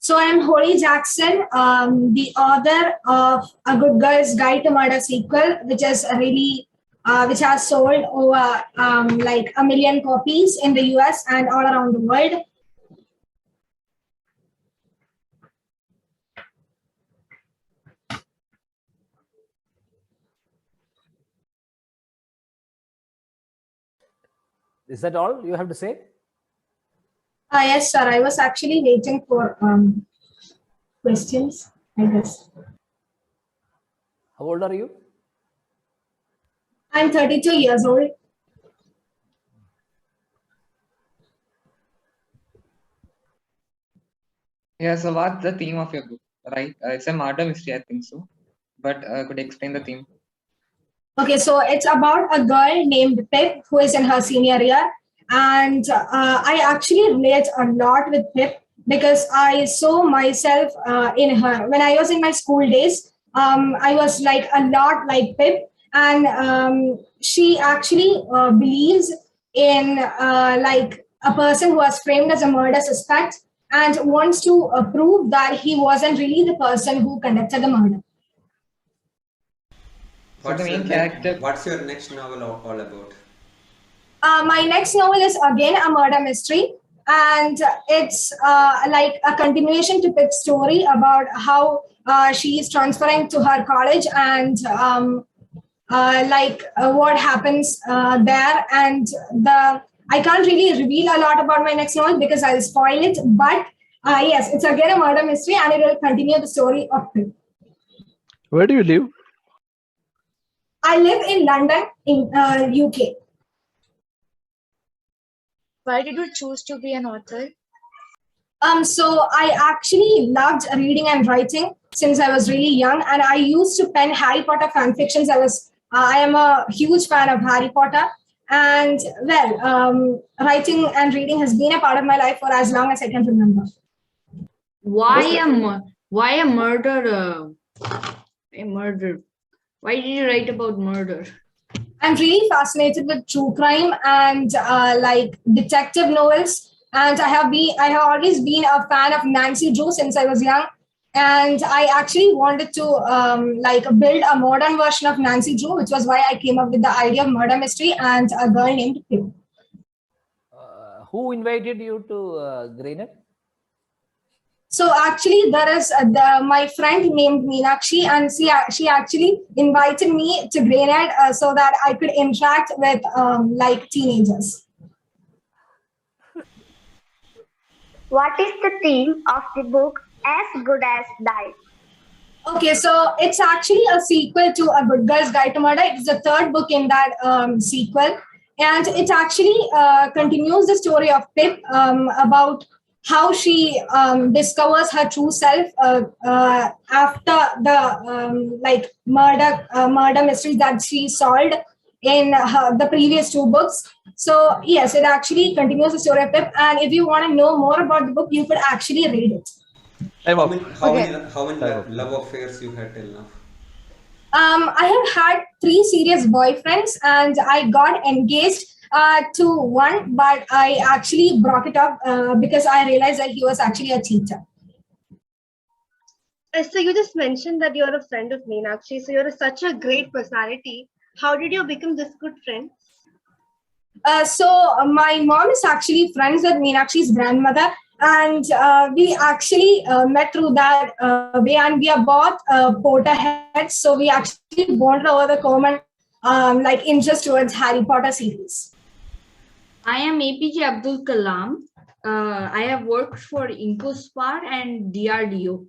So I'm Holly Jackson, the author of A Good Girl's Guide to Murder sequel, which is which has sold over like 1 million copies in the US and all around the world. Is that all you have to say? Yes, sir. I was actually waiting for questions, I guess. How old are you? I'm 32 years old. Yeah, so what's the theme of your book, right? It's a murder mystery, I think so. But could you explain the theme? Okay, so it's about a girl named Pip who is in her senior year. And I actually relate a lot with Pip because I saw myself in her. When I was in my school days, I was like a lot like Pip. And she actually believes in like a person who was framed as a murder suspect and wants to prove that he wasn't really the person who conducted the murder. What's your next novel all about? My next novel is again a murder mystery, and it's like a continuation to Pip's story about how she is transferring to her college and what happens there. And I can't really reveal a lot about my next novel because I'll spoil it. But yes, it's again a murder mystery, and it will continue the story of Pip. Where do you live? I live in London, in UK. Why did you choose to be an author? So I actually loved reading and writing since I was really young, and I used to pen Harry Potter fan fictions. I am a huge fan of Harry Potter, and well, writing and reading has been a part of my life for as long as I can remember. Why a murder? A murder. Why did you write about murder? I'm really fascinated with true crime and like detective novels. And I have always been a fan of Nancy Drew since I was young. And I actually wanted to like build a modern version of Nancy Drew, which was why I came up with the idea of murder mystery and a girl named Pip. Who invited you to GrainEd? So actually, there is my friend named Meenakshi, and she actually invited me to GrainEd so that I could interact with like teenagers. What is the theme of the book As Good as Died? Okay, so it's actually a sequel to A Good Girl's Guide to Murder. It's the third book in that sequel, and it actually continues the story of Pip about how she discovers her true self after the like murder mystery that she solved in the previous two books. So yes, it actually continues the story of Pip. And if you want to know more about the book, you could actually read it. How many love affairs you had till now? I have had 3 serious boyfriends, and I got engaged to one, but I actually broke it up because I realized that he was actually a cheater. So you just mentioned that you're a friend of Meenakshi. So you're such a great personality. How did you become this good friend? So my mom is actually friends with Meenakshi's grandmother, and we actually met through that way, and we are both Potterheads, so we actually bonded over the common like interest towards Harry Potter series. I am APJ Abdul Kalam. I have worked for Inquisition and DRDO.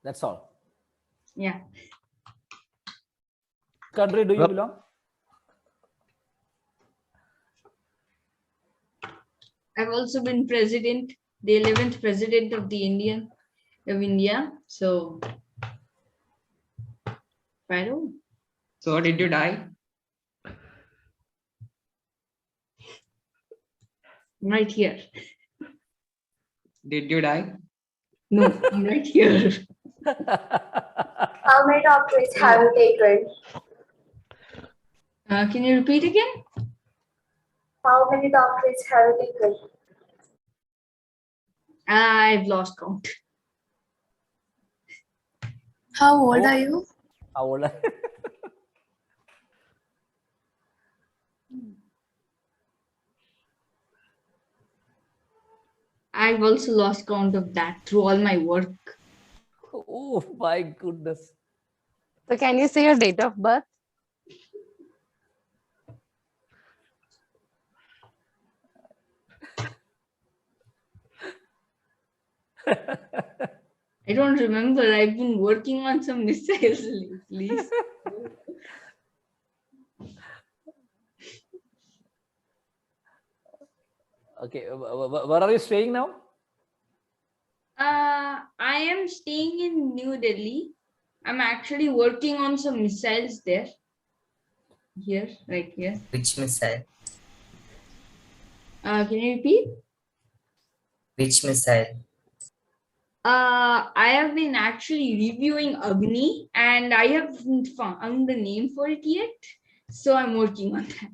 That's all. Yeah. Country do you belong? I've also been president, the 11th president of India. So, I don't. So did you die? Right here. Did you die? No, I'm right here. How many doctorates have you taken? Can you repeat again? How many doctorates have you taken? I've lost count. How old are you? How old are you? I've also lost count of that through all my work. Oh my goodness. So can you say your date of birth? I don't remember. I've been working on some missiles lately. Okay, where are you staying now? I am staying in New Delhi. I'm actually working on some missiles there. Here, right here. Which missile? Can you repeat? Which missile? I have been actually reviewing Agni and I haven't found the name for it yet. So I'm working on that.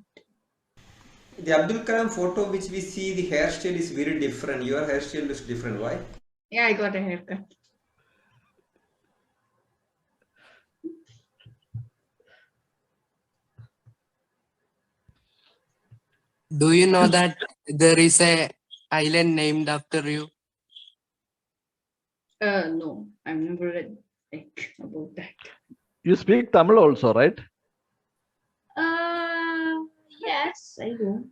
The Abdul Kalam photo which we see, the hairstyle is very different. Your hairstyle looks different. Why? Yeah, I got a haircut. Do you know that there is a island named after you? No, I've never read about that. You speak Tamil also, right? Yes, I do.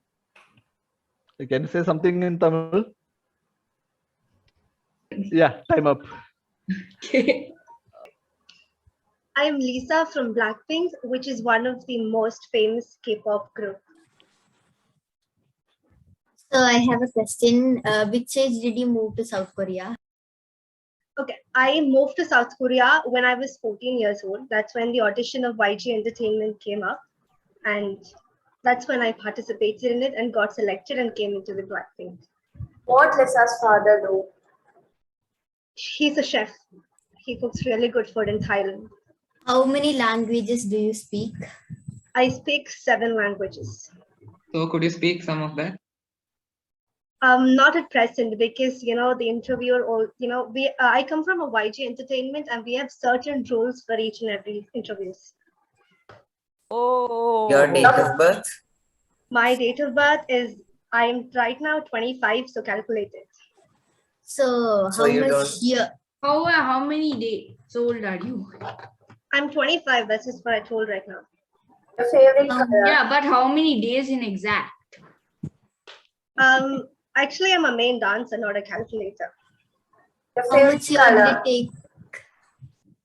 Can you say something in Tamil? Yeah, time up. Okay. I'm Lisa from Blackpink, which is one of the most famous K-pop group. So I have a question. Which age did you move to South Korea? Okay, I moved to South Korea when I was 14 years old. That's when the audition of YG Entertainment came up. And that's when I participated in it and got selected and came into the Blackpink. What Lisa's father do? He's a chef. He cooks really good food in Thailand. How many languages do you speak? I speak 7 languages. So could you speak some of that? Not at present because the interviewer or I come from a YG Entertainment and we have certain rules for each and every interviews. Oh. Your date of birth? My date of birth is I'm right now 25, so calculate it. So So how you much don't- year? How many days old are you? I'm 25. That's just what I told right now. Your favorite color? Yeah, but how many days in exact? Actually, I'm a main dancer, not a calculator. Your How favorite much year did color? it take?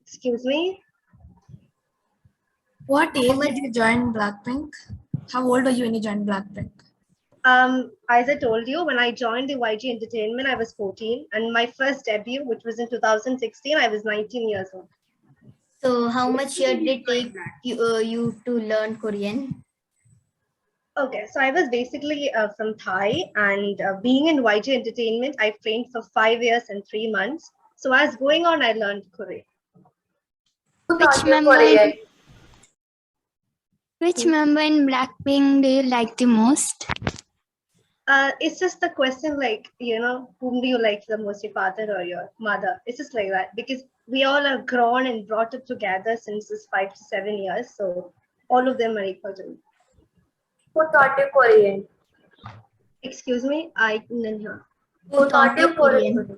Excuse me. What age did you join Blackpink? How old were you when you joined Blackpink? As I told you, when I joined the YG Entertainment, I was 14, and my first debut, which was in 2016, I was 19 years old. So how much year did it take you to learn Korean? Okay, so I was basically from Thai, and being in YG Entertainment, I trained for 5 years and 3 months. So as going on, I learned Korean. Which member? Which member in Blackpink do you like the most? It's just the question like, whom do you like the most, your father or your mother? It's just like that because we all are grown and brought up together since this 5 to 7 years. So all of them are equal to me. Who taught you Korean? Excuse me, I didn't hear. Who taught you Korean?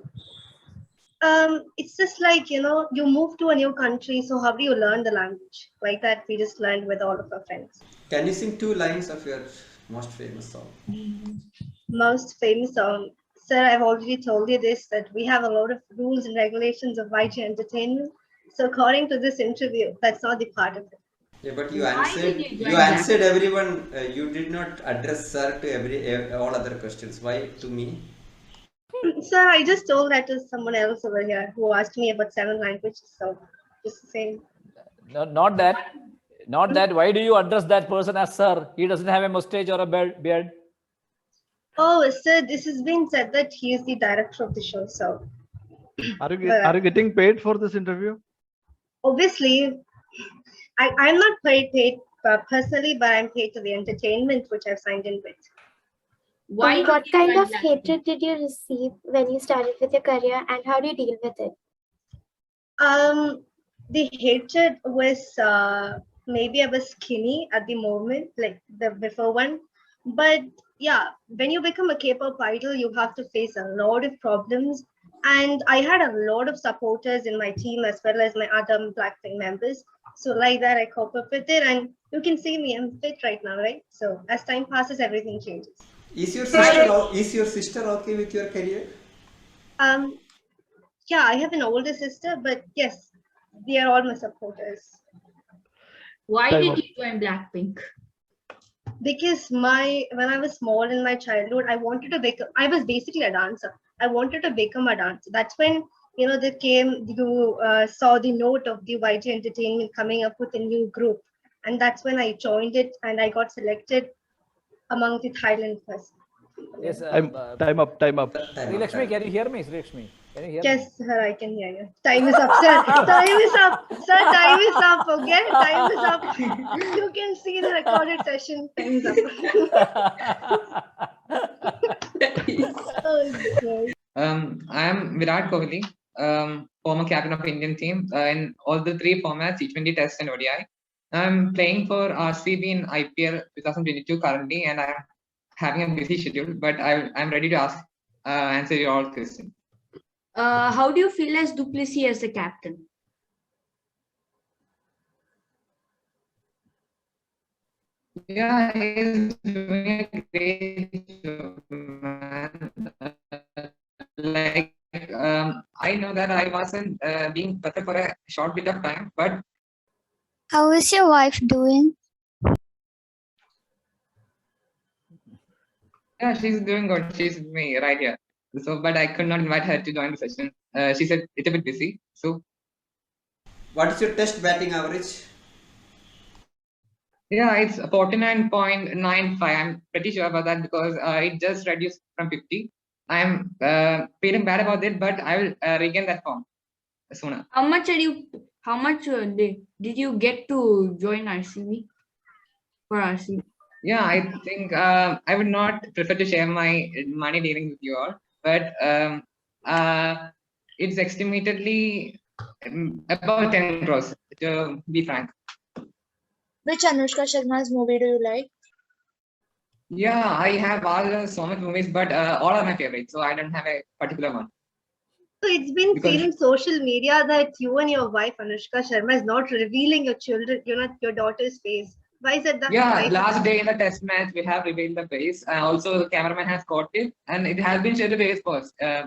It's just like, you move to a new country. So how do you learn the language? Like that, we just learned with all of our friends. Can you sing 2 lines of your most famous song? Most famous song. Sir, I've already told you this, that we have a lot of rules and regulations of YG Entertainment. So according to this interview, that's not the part of it. Yeah, but you Why answered. did you join You answered everyone. You did not address sir to all other questions. Why to me? Sir, I just told that to someone else over here who asked me about 7 languages. So just the same. Not that. Not that. Why do you address that person as sir? He doesn't have a mustache or a beard. Oh, sir, this has been said that he is the director of the show. So Are you getting paid for this interview? obviously, I'm not paid personally, but I'm paid to the entertainment which I've signed in with. Why What did you kind join of Blackpink? hatred did you receive when you started with your career, and how do you deal with it? The hatred was maybe I was skinny at the moment, like the before one. But yeah, when you become a K-pop idol, you have to face a lot of problems. And I had a lot of supporters in my team as well as my other Blackpink members. So like that, I cope up with it. And you can see me, I'm fit right now, right? So as time passes, everything changes. Is your sister okay with your career? Yeah, I have an older sister, but yes, they are all my supporters. Why Time did up. you join Blackpink? Because when I was small in my childhood, I was basically a dancer. I wanted to become a dancer. That's when you saw the note of the YG Entertainment coming up with a new group, and that's when I joined it and I got selected among the Thailand first. Yes. Time up. Sri Lakshmi, can you hear me? Sri Lakshmi, can you hear me? Yes, sir, I can hear you. Time is up, sir. Time is up. Sir, time is up, okay? Time is up. You can see the recorded session. Time is up. I am Virat Kohli, former captain of Indian team in all the three formats, T20, Test and ODI. I'm playing for RCB in IPL 2022 currently, and I'm having a busy schedule, but I'm ready to answer your all questions. How do you feel as Duplessis as the captain? Yeah, he's doing a great job, man. I know that I wasn't being better for a short bit of time, but How is your wife doing? yeah, she's doing good. She's with me right here. So, but I could not invite her to join the session. She said it's a bit busy. So, What is your test batting average? yeah, it's 49.95. I'm pretty sure about that because it just reduced from 50. I'm feeling bad about it, but I will regain that form sooner. How much did you get to join RCB? For RCB? Yeah, I think I would not prefer to share my money dealing with you all, but it's estimatedly about 10 crores, to be frank. Which Anushka Sharma's movie do you like? Yeah, I have all so much movies, but all are my favorites, so I don't have a particular one. So it's been seen in social media that you and your wife Anushka Sharma is not revealing your daughter's face. Why is it that? Yeah, last day in the test match, we have revealed the face. Also, the cameraman has caught it, and it has been shared to various posts. I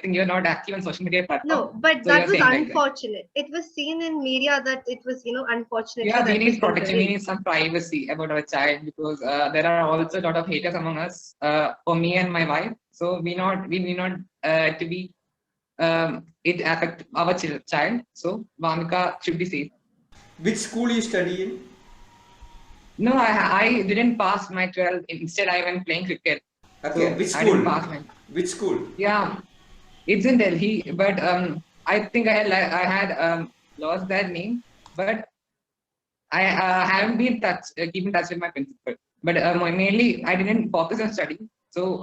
think you're not active on social media platform. No, but so that was like unfortunate. It was seen in media that it was, unfortunate. Yeah, we need protection. We need some privacy about our child because there are also a lot of haters among us. For me and my wife, so we need not to be it affect our child. So Vamika should be safe. Which school you study in? No, I didn't pass my 12th. Instead, I went playing cricket. Okay, so which school? I didn't pass my... Which school? Yeah, it's in Delhi, but I think I had lost that name, but I haven't been keeping touch with my principal. But mainly, I didn't focus on studying. So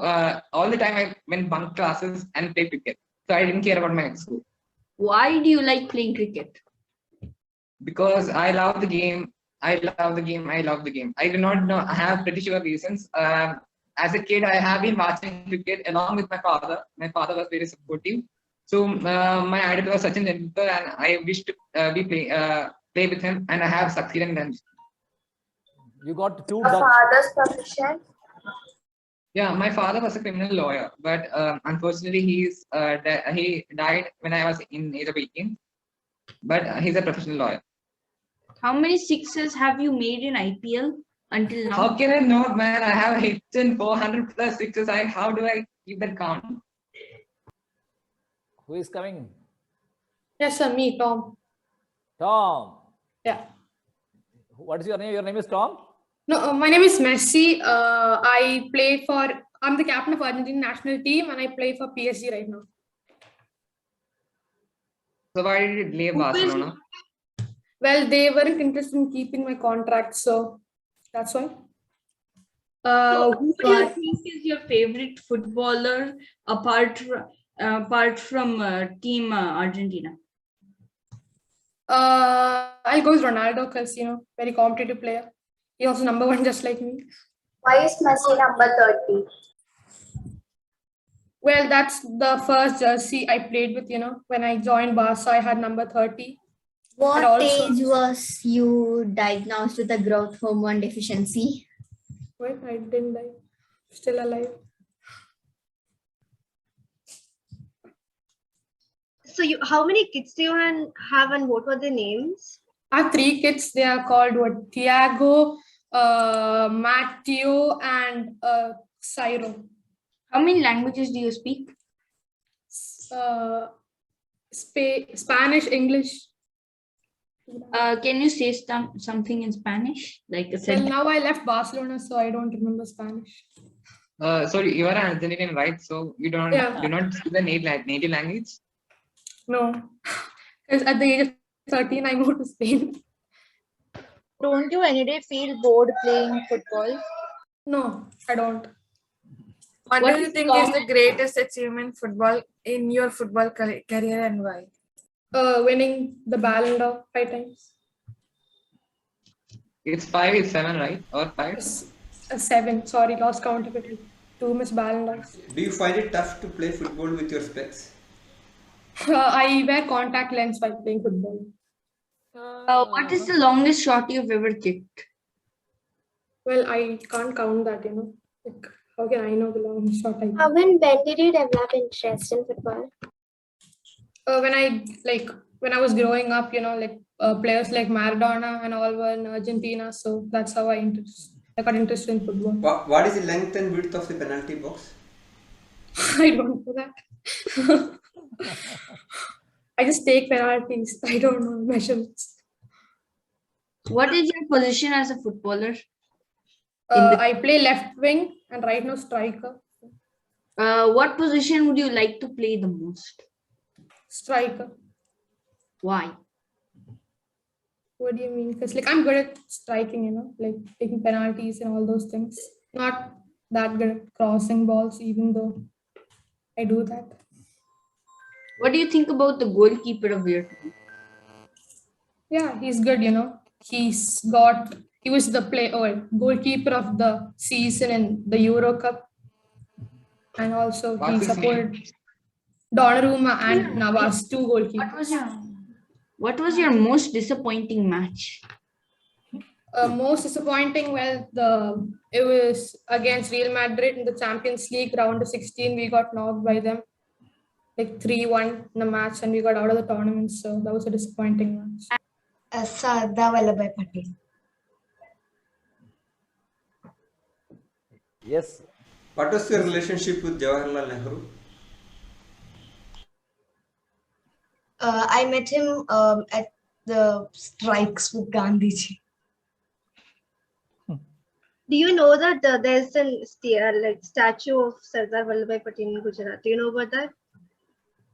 all the time I went bunk classes and played cricket. So I didn't care about my school. Why do you like playing cricket? Because I love the game. I love the game. I do not know. I have pretty sure reasons. As a kid, I have been watching cricket along with my father. My father was very supportive. So my idol was Sachin Tendulkar, and I wish to play with him, and I have succeeded in that. You got two. Father's profession? Yeah, my father was a criminal lawyer, but unfortunately, he died when I was in age of 18. But he's a professional lawyer. How many sixes have you made in IPL until now? How can I know, man? I have hit 400 plus sixes. How do I keep that count? Who is coming? Yes, sir, me, Tom. Tom. Yeah. What is your name? Your name is Tom? No, my name is Messi. I'm the captain of Argentine national team and I play for PSG right now. So why did you leave Barcelona? Well, they weren't interested in keeping my contract, so that's why. Who do you think is your favorite footballer apart from team Argentina? I'll go with Ronaldo because very competitive player. He also number one just like me. Why is Messi number 30? Well, that's the first jersey I played with. When I joined Barca, I had number 30. What also- age was you diagnosed with a growth hormone deficiency? Wait, I didn't die. Still alive. So how many kids do you have and what were their names? I have 3 kids. They are called Tiago, Matthew, and Cyro. How many languages do you speak? Spanish, English. Can you say something in Spanish? Like a Well, sentence? now I left Barcelona, so I don't remember Spanish. So you are an Argentinian, right? So you do not speak the native language? No, because at the age of 13, I moved to Spain. Don't you any day feel bored playing football? No, I don't. What What do you is think com- is the greatest achievement in your football career and why? Winning the Ballon d'Or 5 times. It's 5, it's 7, right? Or 5? 7. Sorry, lost count of it. 2 Miss Ballon d'Ors. Do you find it tough to play football with your specs? I wear contact lens while playing football. What is the longest shot you've ever kicked? Well, I can't count that, Like, how can I know the longest shot I How and when did you develop interest in football? When I was growing up, players like Maradona and all were in Argentina, so that's how I got interested in football. What is the length and width of the penalty box? I don't know that. I just take penalties. I don't know measurements. What is your position as a footballer? I play left wing and right now striker. What position would you like to play the most? Striker. Why? What do you mean? Because I'm good at striking, like taking penalties and all those things. Not that good at crossing balls, even though I do that. What do you think about the goalkeeper of your team? Yeah, he's good, He was the goalkeeper of the season in the Euro Cup. And also What's he his supported Donnarumma and Navas, 2 goalkeepers. What was your most disappointing match? Most disappointing, well, it was against Real Madrid in the Champions League round of 16. We got knocked by them like 3-1 in the match, and we got out of the tournament. So that was a disappointing match. Sardar Vallabhbhai Patel. Yes. What was your relationship with Jawaharlal Nehru? I met him at the strikes with Gandhiji. Do you know that there's a statue of Sardar Vallabhbhai Patel in Gujarat? Do you know about that?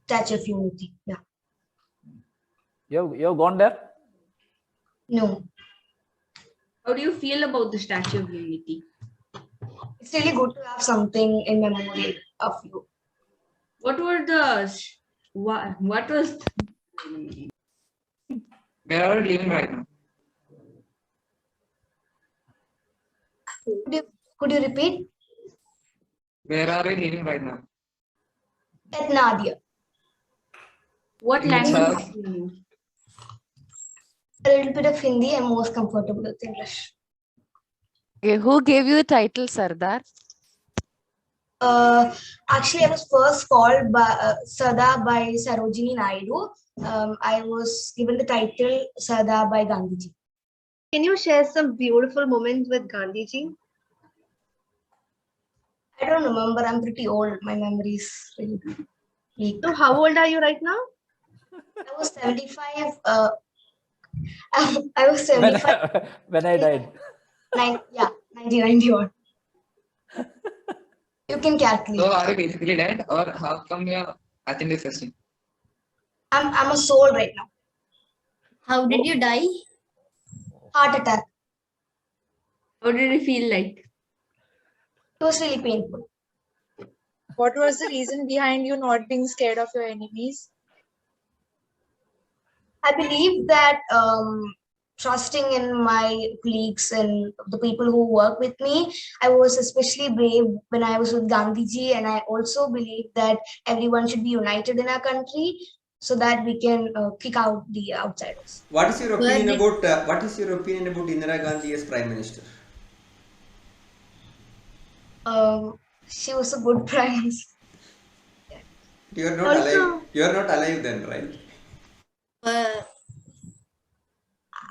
Statue of Unity. Yeah. You've gone there? No. How do you feel about the Statue of Unity? It's really good to have something in memory of you. What were the what was Where are you living right now? Could you repeat? Where are you living right now? At Nadia. What In language which do you know? A little bit of Hindi. I'm most comfortable with English. Okay, who gave you the title Sardar? Actually, I was first called by Sardar by Sarojini Naidu. I was given the title Sardar by Gandhiji. Can you share some beautiful moments with Gandhiji? I don't remember. I'm pretty old. My memory is really weak. So how old are you right now? I was 75. I was 75. When I died. 1991. You can calculate. So are you basically dead, or how come you're attending this session? I'm a soul right now. How did you die? Heart attack. How did it feel like? It was really painful. What was the reason behind you not being scared of your enemies? I believe that trusting in my colleagues and the people who work with me, I was especially brave when I was with Gandhiji, and I also believe that everyone should be united in our country so that we can kick out the outsiders. What is your opinion about Indira Gandhi as Prime Minister? She was a good prime minister. You are not alive. You are not alive then, right?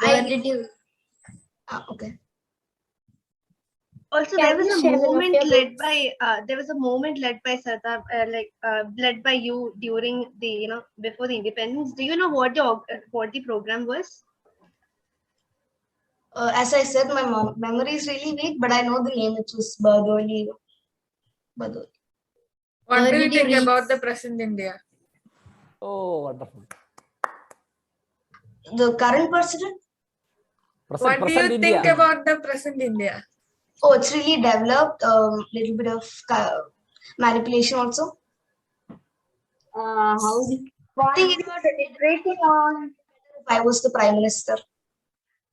Where did you? Okay. Also, Can there was you a share one of moment your led books? by Sardar, led by you during the before the independence. Do you know what the program was? As I said, my memory is really weak, but I know the name. It was Bardoli. What Where do you did you think reach? about the present India? Oh, wonderful. The current president? What do you think about the present India? Oh, it's really developed. Little bit of manipulation also. How did? I think it was celebrating on if I was the prime minister.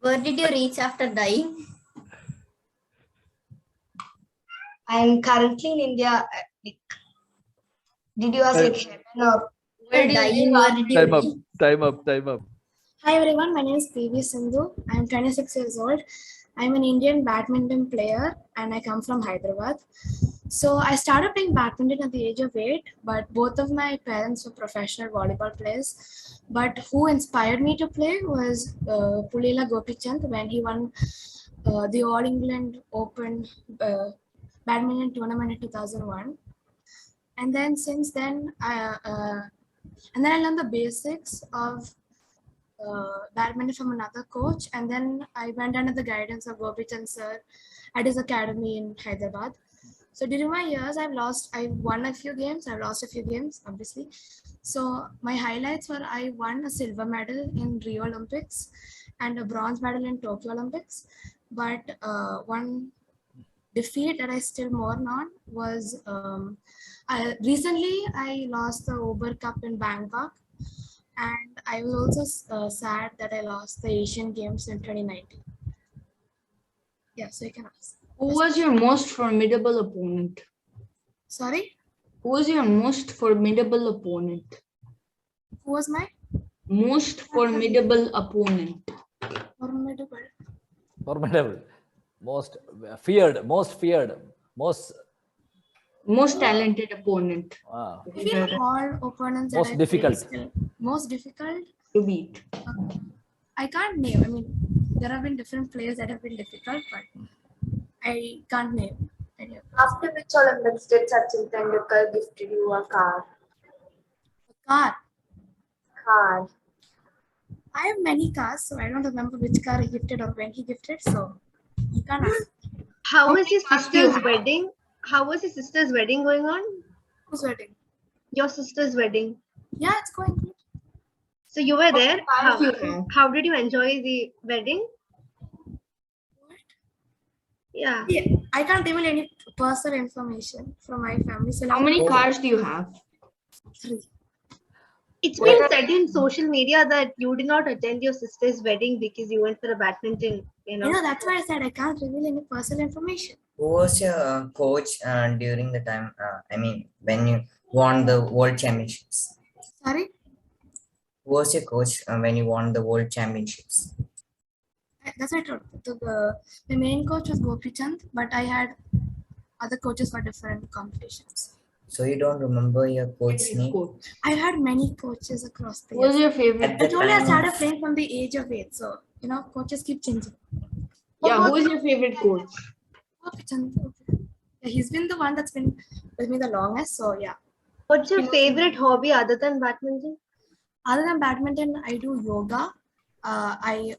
Where did you reach after dying? I am currently in India. Did you ask like heaven or Where dying? Where did you reach? Time up. Hi everyone, my name is PV Sindhu. I am 26 years old. I am an Indian badminton player and I come from Hyderabad. So I started playing badminton at the age of 8, but both of my parents were professional volleyball players. But who inspired me to play was Pulila Gopichand when he won the All England Open badminton tournament in 2001. And then since then, I learned the basics of badminton from another coach, and then I went under the guidance of Gopichand sir at his academy in Hyderabad. So during my years, I've won a few games, I've lost a few games, obviously. So my highlights were I won a silver medal in Rio Olympics and a bronze medal in Tokyo Olympics. But one defeat that I still mourn on was recently I lost the Uber Cup in Bangkok. And I was also sad that I lost the Asian Games in 2019. Yeah, so you can ask. Who was your most formidable opponent? Sorry? Who was your most formidable opponent? Who was my? Most formidable opponent. Formidable. Most feared. Most talented opponent. Maybe all opponents Most that I difficult. faced, most difficult to beat. I can't name. I mean, there have been different players that have been difficult, but I can't name any of them. After which Olympics did Sachin Tendulkar gifted you a car? A car. Car. I have many cars, so I don't remember which car he gifted or when he gifted. So you can't ask. How was your sister's wedding? How was your sister's wedding going on? Whose wedding? Your sister's wedding. Yeah, it's going good. So you were there. How did you enjoy the wedding? Yeah. I can't reveal any personal information from my family. So How many cars do you have? 3. It's been said in social media that you did not attend your sister's wedding because you went for a badminton, that's why I said I can't reveal any personal information. Who was your coach during the time, when you won the world championships? Sorry? Who was your coach when you won the world championships? That's what I told. The main coach was Gopichand, but I had other coaches for different competitions. So you don't remember your coach's name? I had many coaches across the Who was your favorite? I told you I started playing from the age of 8, so coaches keep changing. Yeah, who is your favorite coach? Gopichand. Okay. Yeah, he's been the one that's been with me the longest, so yeah. What's your favorite hobby other than badminton? Other than badminton, I do yoga. I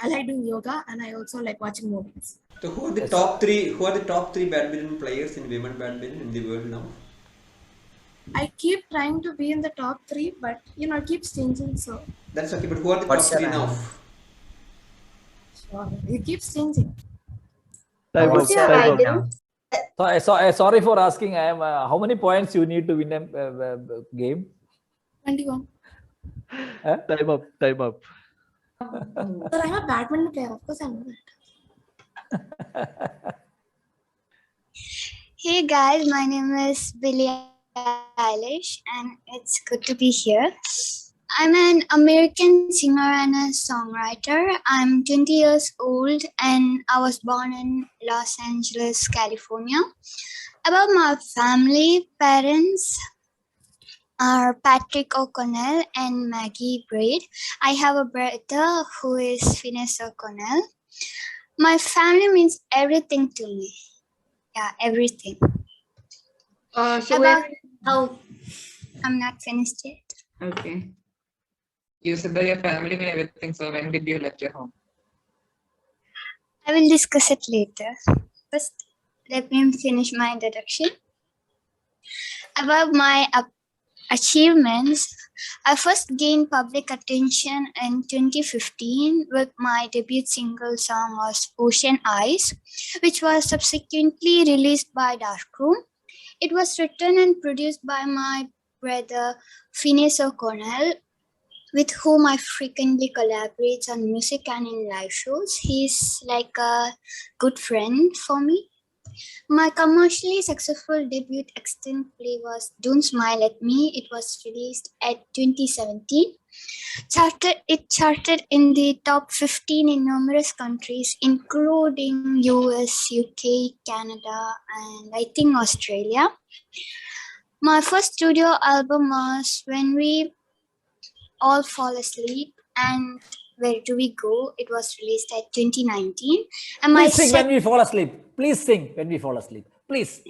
like doing yoga, and I also like watching movies. So who are the top three? Who are the top 3 badminton players in women badminton in the world now? I keep trying to be in the top 3, but it keeps changing. So that's okay. But who are the top 3 now? Sure. It keeps changing. Time What's up. your Time idol? up. Sorry for asking. I am. How many points you need to win a game? 21. Time up. Time up. Sir, I'm a badminton player. Of course, I know that. Hey guys, my name is Billie Eilish, and it's good to be here. I'm an American singer and a songwriter. I'm 20 years old and I was born in Los Angeles, California. About my family, parents are Patrick O'Connell and Maggie Braid. I have a brother who is Phineas O'Connell. My family means everything to me. Yeah, everything. About how I'm not finished yet. Okay. You said that your family knew everything. So when did you left your home? I will discuss it later. First, let me finish my introduction. About my achievements, I first gained public attention in 2015 with my debut single song was Ocean Eyes, which was subsequently released by Darkroom. It was written and produced by my brother Phineas O'Connell, with whom I frequently collaborate on music and in live shows. He's like a good friend for me. My commercially successful debut extant play was Don't Smile at Me. It was released at 2017. It charted in the top 15 in numerous countries, including US, UK, Canada, and I think Australia. My first studio album was When We All Fall Asleep and Where Do We Go? It was released at 2019. And Please sing When We Fall Asleep. Please sing When We Fall Asleep. Please.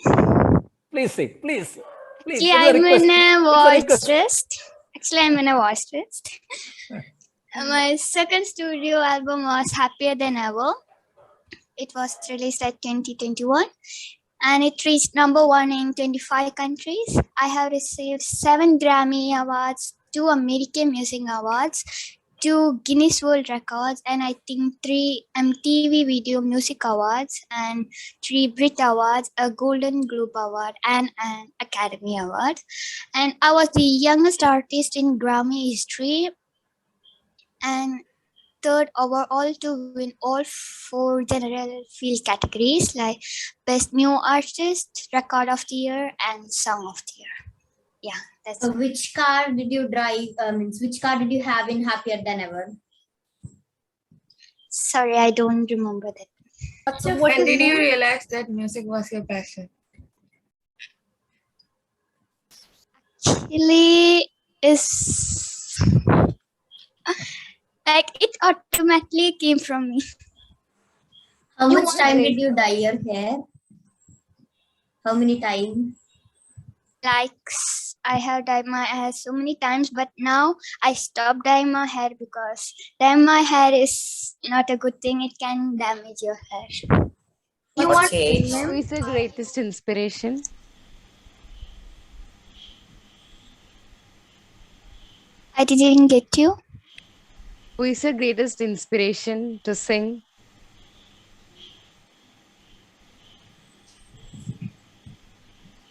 Please sing. Please. Please. Yeah, I'm in a voice rest. Actually, I'm in a voice rest. My second studio album was Happier Than Ever. It was released at 2021. And it reached #1 in 25 countries. I have received 7 Grammy Awards, 2 American Music Awards, 2 Guinness World Records, and I think 3 MTV Video Music Awards, and 3 Brit Awards, a Golden Globe Award, and an Academy Award. And I was the youngest artist in Grammy history, and 3rd overall to win all 4 general field categories like Best New Artist, Record of the Year, and Song of the Year. Yeah, that's which car did you drive? Which car did you have in Happier Than Ever? Sorry, I don't remember that. So when did you realize that music was your passion? Actually, is like it automatically came from me. How much time did you dye your hair? How many times? Like I have dyed my hair so many times, but now I stopped dyeing my hair because dyeing my hair is not a good thing. It can damage your hair. Who is your greatest inspiration? I didn't get you. Who is your greatest inspiration to sing?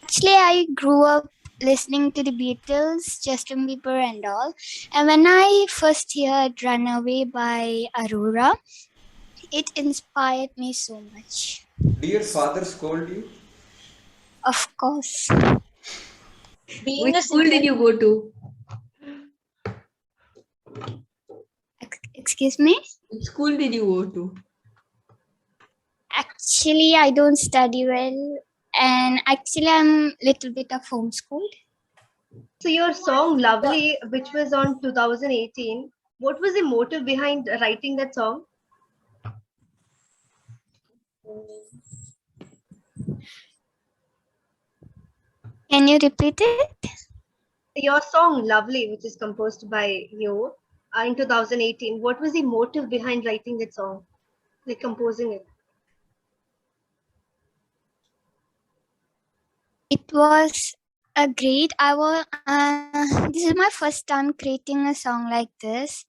Actually, I grew up listening to the Beatles, Justin Bieber and all. And when I first heard Runaway by Aurora, it inspired me so much. Do your father scold you? Of course. Which school did you go to? Excuse me? Which school did you go to? Actually, I don't study well. And actually, I'm a little bit of homeschooled. So your song Lovely, which was on 2018, what was the motive behind writing that song? Can you repeat it? Your song Lovely, which is composed by you in 2018, what was the motive behind writing that song, like composing it? It was a great. This is my first time creating a song like this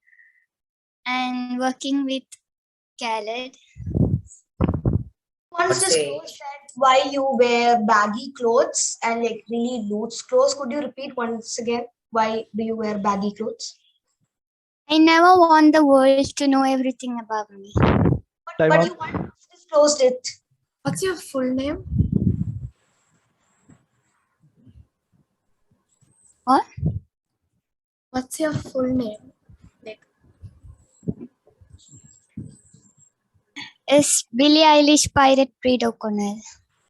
and working with Khaled. Wants to show that why you wear baggy clothes and like really loose clothes. Could you repeat once again? Why do you wear baggy clothes? I never want the world to know everything about me. But you once disclosed it. What's your full name? What? What's your full name? Like, Is Billie Eilish Pirate Breed O'Connell?